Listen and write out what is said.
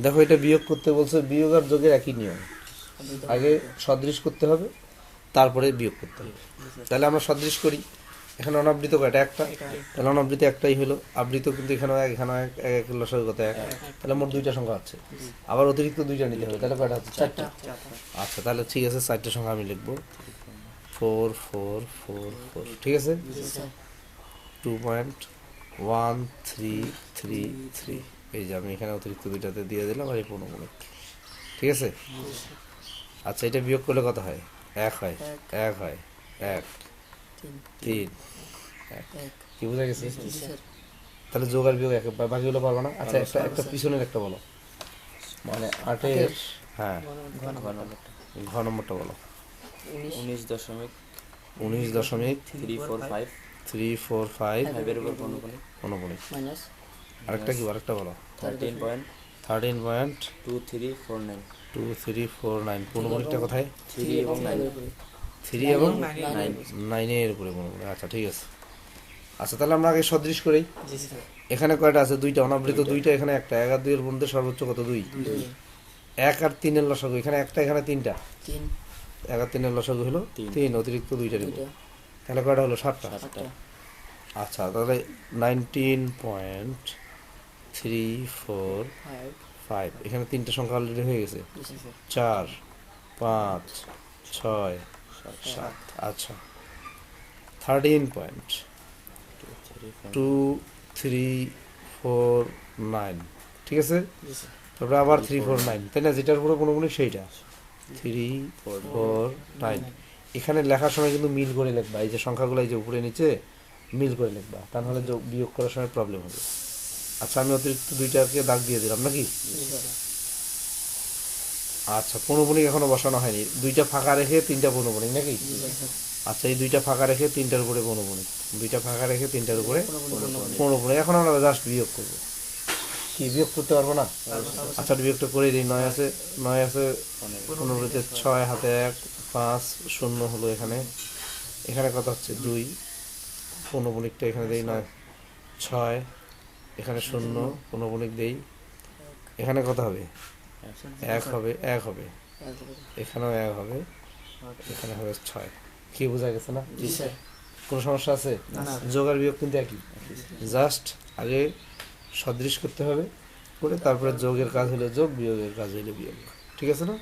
দেখো এটা বিয়োগ করতে বলছে, বিয়োগ আর যোগের একই নিয়ম, আগে সদৃশ করতে হবে তারপরে বিয়োগ করতে হবে। তাহলে আমরা সদৃশ করি। এখানে অনাবৃত কয়টা? একটা। তাহলে অনাবৃত একটাই হলো, আবৃত কিন্তু এখানেও এক, এখানেও এক, এক এক লসাগু কত? এক। তাহলে মোট দুইটা সংখ্যা আছে, আবার অতিরিক্ত দুইটা নিতে হবে, তাহলে কয়টা হচ্ছে? চারটা। আচ্ছা তাহলে ঠিক আছে, চারটে সংখ্যা আমি লিখবো 4 4 4 4, ঠিক আছে। 2.1333, এই যে আমি এখানে অতিরিক্ত দুইটাতে দিয়ে দিলাম, আর এই 15, ঠিক আছে। আচ্ছা এটা বিয়োগ করলে কত হয়? 1 হয়, 1 হয়, 1 3 1, কি বোঝা গেছে? তাহলে যোগ আর বিয়োগ এক, বাকিগুলো পারবো না। আচ্ছা একটা একটা পিছনের একটা বলো, মানে 8-এর, হ্যাঁ ঘ নম্বরটা বলো। 19.345 5 এর উপর অনুপনিক। আরেকটা কি? আরেকটা বলো। 13.2349 পূর্ণবণিকটা কোথায়? 3 এবং 9 এর উপরে পূর্ণবণিক। আচ্ছা ঠিক আছে। আচ্ছা তাহলে আমরা আগে সদৃশ করি। এখানে কয়টা আছে? দুইটা। অনাবৃত দুইটা, এখানে একটা। 1 আর 2 এর মধ্যে সর্বোচ্চ কত? 2। 1 আর 3 এর লসাগু, এখানে একটা, এখানে তিনটা। 1 আর 3 এর লসাগু হলো 3, অতিরিক্ত দুইটা নিব, তাহলে কয়টা হলো? 7টা। আচ্ছা তাহলে 19.345, এখানে তিনটা সংখ্যা অলরেডি হয়ে গেছে, 4 5 6 7। আচ্ছা 13.2349, ঠিক আছে। তারপরে আবার 349, তাই না? যেটার উপরে কোনো সেইটা 349। এখানে লেখার সময় কিন্তু মিল করে লিখবা, এই যে সংখ্যাগুলো এই যে উপরে নিচে মিল করে লিখবা, তা নাহলে বিয়োগ করার সময় প্রবলেম হবে। আচ্ছা আমি অতিরিক্ত দুইটাকে দাগ দিয়ে দিলাম নাকি? আচ্ছা পৌনঃপুনিক এখনো বসানো হয়নি, দুইটা ফাঁকা রেখে তিনটা পৌনঃপুনিক নাকি? আচ্ছা এই দুইটা ফাঁকা রেখে তিনটার উপরে পৌনঃপুনিক, দুইটা ফাঁকা রেখে তিনটার উপরে পৌনঃপুনিক। এখন আমরা জাস্ট বিয়োগ করবো। কি বিয়োগ করতে পারবো না? আচ্ছা বিয়োগটা করে দিই। 9 আছে 15-তে 6, হাতে 1, 5 0 হলো এখানে। এখানে কত হচ্ছে? 2। পৌনঃপুনিকটা এখানে দেই 9 6, এখানে 0 পৌনঃপুনিক দেই, এখানে কত হবে? 1 হবে, 1 হবে, এখানেও 1 হবে, এখানে হবে 6। কি বোঝা গেছে না? কোনো সমস্যা আছে? যোগ আর বিয়োগ কিন্তু একই, জাস্ট আগে সদৃশ করতে হবে, করে তারপরে যোগের কাজ হলে যোগ, বিয়োগের কাজ হলে বিয়োগ, ঠিক আছে না?